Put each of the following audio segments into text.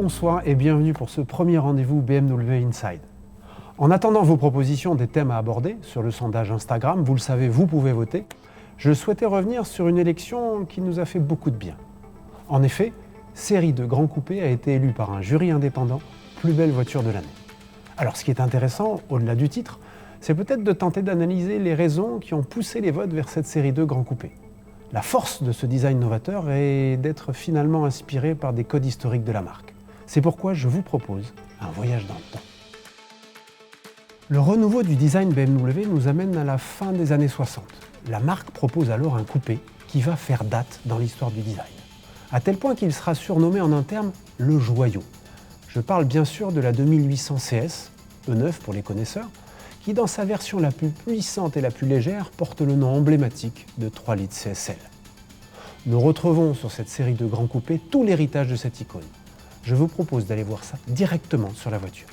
Bonsoir et bienvenue pour ce premier rendez-vous BMW Inside. En attendant vos propositions des thèmes à aborder sur le sondage Instagram, vous le savez, vous pouvez voter, je souhaitais revenir sur une élection qui nous a fait beaucoup de bien. En effet, Série 2 Grand Coupé a été élue par un jury indépendant plus belle voiture de l'année. Alors ce qui est intéressant, au-delà du titre, c'est peut-être de tenter d'analyser les raisons qui ont poussé les votes vers cette Série 2 Grand Coupé. La force de ce design novateur est d'être finalement inspiré par des codes historiques de la marque. C'est pourquoi je vous propose un voyage dans le temps. Le renouveau du design BMW nous amène à la fin des années 60. La marque propose alors un coupé qui va faire date dans l'histoire du design, à tel point qu'il sera surnommé en interne le joyau. Je parle bien sûr de la 2800 CS, E9 pour les connaisseurs, qui dans sa version la plus puissante et la plus légère porte le nom emblématique de 3 litres CSL. Nous retrouvons sur cette série de grands coupés tout l'héritage de cette icône. Je vous propose d'aller voir ça directement sur la voiture.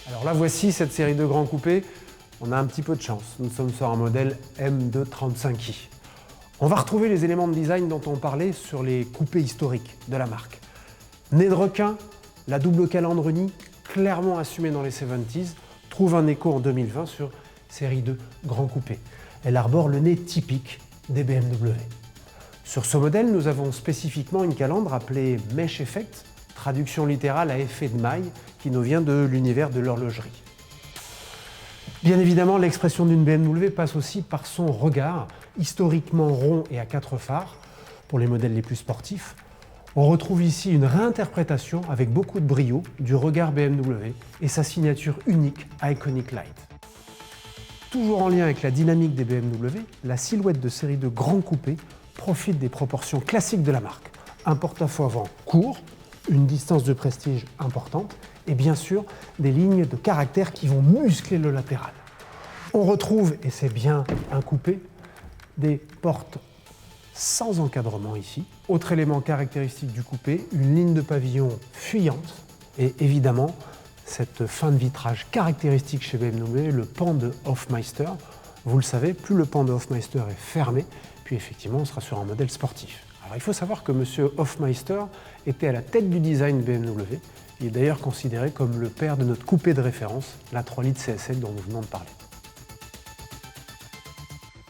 Alors là voici cette série de grands coupés. On a un petit peu de chance, nous sommes sur un modèle M235i. On va retrouver les éléments de design dont on parlait sur les coupés historiques de la marque. Nez de requin, la double calandre unie, clairement assumée dans les 70s, trouve un écho en 2020 sur série 2 Grand Coupé. Elle arbore le nez typique des BMW. Sur ce modèle, nous avons spécifiquement une calandre appelée Mesh Effect, traduction littérale à effet de maille, qui nous vient de l'univers de l'horlogerie. Bien évidemment, l'expression d'une BMW passe aussi par son regard, historiquement rond et à 4 phares, pour les modèles les plus sportifs. On retrouve ici une réinterprétation avec beaucoup de brio du regard BMW et sa signature unique Iconic Light. Toujours en lien avec la dynamique des BMW, la silhouette de série de grands coupés profite des proportions classiques de la marque. Un porte-à-faux avant court, une distance de prestige importante et bien sûr des lignes de caractère qui vont muscler le latéral. On retrouve, et c'est bien un coupé, des portes sans encadrement ici. Autre élément caractéristique du coupé, une ligne de pavillon fuyante et évidemment cette fin de vitrage caractéristique chez BMW, le pan de Hofmeister. Vous le savez, plus le pan de Hofmeister est fermé, puis effectivement on sera sur un modèle sportif. Alors il faut savoir que M. Hofmeister était à la tête du design BMW. Il est d'ailleurs considéré comme le père de notre coupé de référence, la 3 litres CSL dont nous venons de parler.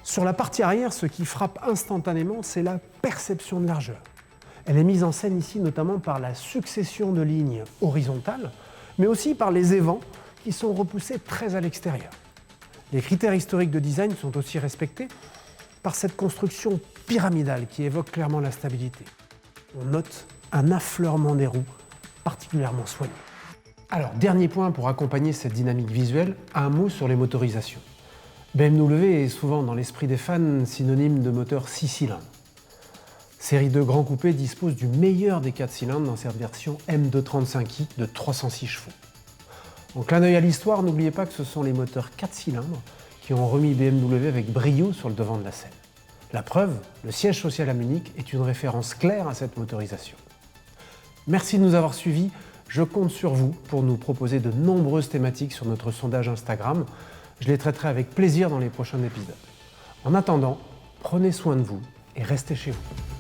Sur la partie arrière, ce qui frappe instantanément, c'est la perception de largeur. Elle est mise en scène ici notamment par la succession de lignes horizontales, mais aussi par les évents qui sont repoussés très à l'extérieur. Les critères historiques de design sont aussi respectés par cette construction pyramidale qui évoque clairement la stabilité. On note un affleurement des roues particulièrement soigné. Alors, dernier point pour accompagner cette dynamique visuelle, un mot sur les motorisations. BMW est souvent dans l'esprit des fans synonyme de moteur 6 cylindres. Série 2 Grand Coupé dispose du meilleur des 4 cylindres dans cette version M235i de 306 chevaux. En clin d'œil à l'histoire, n'oubliez pas que ce sont les moteurs 4 cylindres qui ont remis BMW avec brio sur le devant de la scène. La preuve, le siège social à Munich est une référence claire à cette motorisation. Merci de nous avoir suivis. Je compte sur vous pour nous proposer de nombreuses thématiques sur notre sondage Instagram. Je les traiterai avec plaisir dans les prochains épisodes. En attendant, prenez soin de vous et restez chez vous.